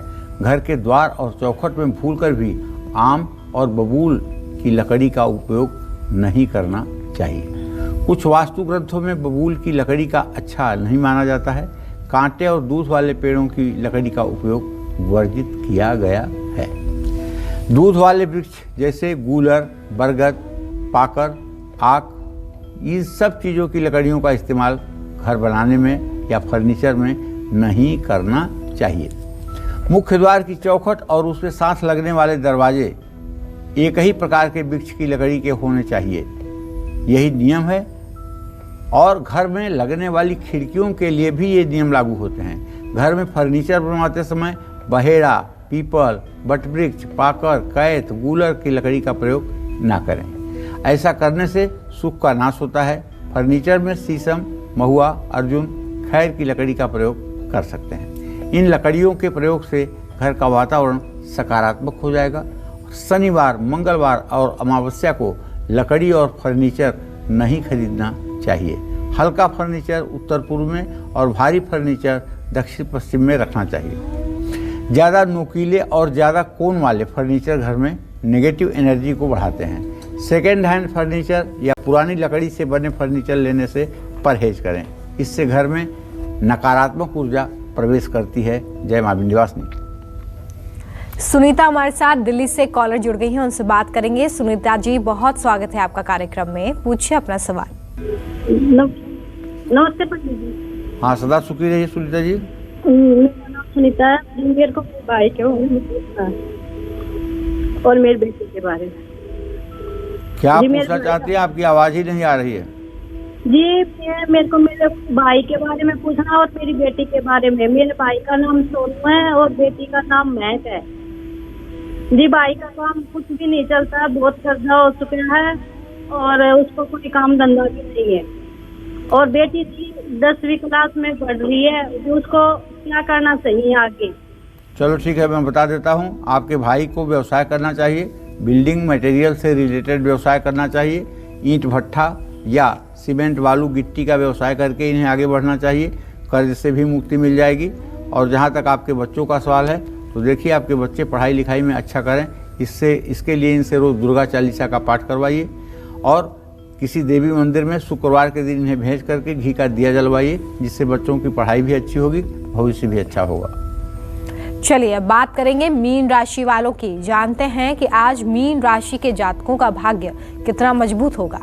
घर के द्वार और चौखट में भूलकर भी आम और बबूल की लकड़ी का उपयोग नहीं करना चाहिए। कुछ वास्तु ग्रंथों में बबूल की लकड़ी का अच्छा नहीं माना जाता है। कांटे और दूध वाले पेड़ों की लकड़ी का उपयोग वर्जित किया गया है। दूध वाले वृक्ष जैसे गूलर, बरगद, पाकर, आक, इन सब चीज़ों की लकड़ियों का इस्तेमाल घर बनाने में या फर्नीचर में नहीं करना चाहिए। मुख्य द्वार की चौखट और उसके साथ लगने वाले दरवाजे एक ही प्रकार के वृक्ष की लकड़ी के होने चाहिए, यही नियम है। और घर में लगने वाली खिड़कियों के लिए भी ये नियम लागू होते हैं। घर में फर्नीचर बनवाते समय बहेड़ा, पीपल, बटवृक्ष, पाकर, कैथ, गूलर की लकड़ी का प्रयोग ना करें। ऐसा करने से सुख का नाश होता है। फर्नीचर में शीशम, महुआ, अर्जुन, खैर की लकड़ी का प्रयोग कर सकते हैं। इन लकड़ियों के प्रयोग से घर का वातावरण सकारात्मक हो जाएगा। शनिवार, मंगलवार और अमावस्या को लकड़ी और फर्नीचर नहीं खरीदना चाहिए। हल्का फर्नीचर उत्तर पूर्व में और भारी फर्नीचर दक्षिण पश्चिम में रखना चाहिए। ज़्यादा नुकीले और ज़्यादा कोण वाले फर्नीचर घर में नेगेटिव एनर्जी को बढ़ाते हैं। सेकेंड हैंड फर्नीचर या पुरानी लकड़ी से बने फर्नीचर लेने से परहेज करें। इससे घर में नकारात्मक ऊर्जा प्रवेश करती है। जय मां विंध्यवासिनी। सुनीता हमारे साथ दिल्ली से कॉलर जुड़ गई हैं, उनसे बात करेंगे। सुनीता जी, बहुत स्वागत है आपका कार्यक्रम में, पूछिए अपना सवाल। नमस्ते पंडित जी। हाँ, सदा सुखी रहिए सुनीता जी। मेरा नाम सुनीता है। मेरे को भाई के बारे में पूछना है और मेरे बेटे के बारे में। क्या पूछना चाहती है? आपकी आवाज ही नहीं आ रही है जी। मेरे को मेरे भाई के बारे में पूछना और मेरी बेटी के बारे में। मेरे भाई का नाम सोनू है और बेटी का नाम महक है जी। भाई का काम कुछ भी नहीं चलता, बहुत कर्जा हो चुका है और उसको कोई काम धंधा भी नहीं है। और बेटी जी 10वीं क्लास में पढ़ रही है, उसको क्या करना चाहिए आगे? चलो ठीक है, मैं बता देता हूँ। आपके भाई को व्यवसाय करना चाहिए। बिल्डिंग मटेरियल से रिलेटेड व्यवसाय करना चाहिए। ईंट भट्ठा या सीमेंट, बालू, गिट्टी का व्यवसाय करके इन्हें आगे बढ़ना चाहिए। कर्ज से भी मुक्ति मिल जाएगी। और जहाँ तक आपके बच्चों का सवाल है, तो देखिए आपके बच्चे पढ़ाई लिखाई में अच्छा करें। इसके लिए इनसे रोज़ दुर्गा चालीसा का पाठ करवाइए और किसी देवी मंदिर में शुक्रवार के दिन इन्हें भेज करके घी का दिया जलवाइए, जिससे बच्चों की पढ़ाई भी अच्छी होगी, भविष्य भी अच्छा होगा। चलिए अब बात करेंगे मीन राशि वालों की। जानते हैं कि आज मीन राशि के जातकों का भाग्य कितना मजबूत होगा।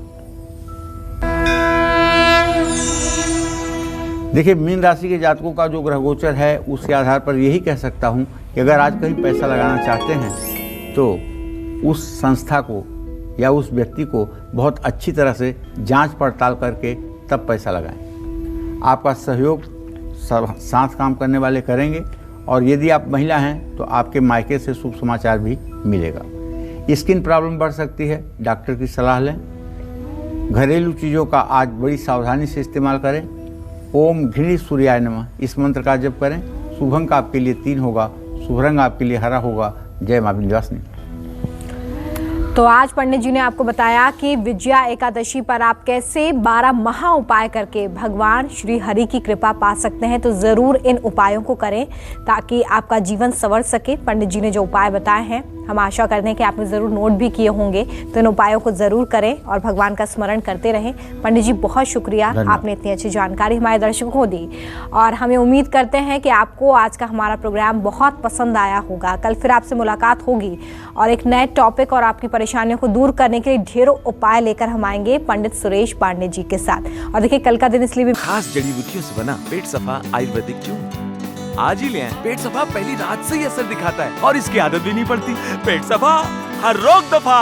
देखिए, मीन राशि के जातकों का जो ग्रह गोचर है, उसके आधार पर यही कह सकता हूँ कि अगर आज कहीं पैसा लगाना चाहते हैं तो उस संस्था को या उस व्यक्ति को बहुत अच्छी तरह से जांच पड़ताल करके तब पैसा लगाएं। आपका सहयोग साथ काम करने वाले करेंगे और यदि आप महिला हैं तो आपके मायके से शुभ समाचार भी मिलेगा। स्किन प्रॉब्लम बढ़ सकती है, डॉक्टर की सलाह लें। घरेलू चीज़ों का आज बड़ी सावधानी से इस्तेमाल करें। ओम घृणी सूर्याय नमः इस मंत्र का जप करें। शुभ अंक आपके लिए 3 होगा, शुभ रंग आपके लिए हरा होगा। जय मां विंध्यवासिनी। तो आज पंडित जी ने आपको बताया कि विजया एकादशी पर आप कैसे 12 महा उपाय करके भगवान श्री हरि की कृपा पा सकते हैं। तो ज़रूर इन उपायों को करें ताकि आपका जीवन संवर सके। पंडित जी ने जो उपाय बताए हैं, हम आशा करते हैं कि आपने ज़रूर नोट भी किए होंगे, तो इन उपायों को ज़रूर करें और भगवान का स्मरण करते रहें। पंडित जी, बहुत शुक्रिया, आपने इतनी अच्छी जानकारी हमारे दर्शकों को दी और हमें उम्मीद करते हैं कि आपको आज का हमारा प्रोग्राम बहुत पसंद आया होगा। कल फिर आपसे मुलाकात होगी और एक नए टॉपिक और आपकी परेशानियों को दूर करने के लिए ढेरों उपाय लेकर हम आएंगे पंडित सुरेश पांडे जी के साथ। और देखिए, कल का दिन इसलिए भी खास जड़ी बूटियों से बना पेट सफा आयुर्वेदिक चूर्ण आज ही ले आएं। पेट सफा पहली रात से ही असर दिखाता है और इसकी आदत भी नहीं पड़ती। पेट सफा, हर रोग दफा।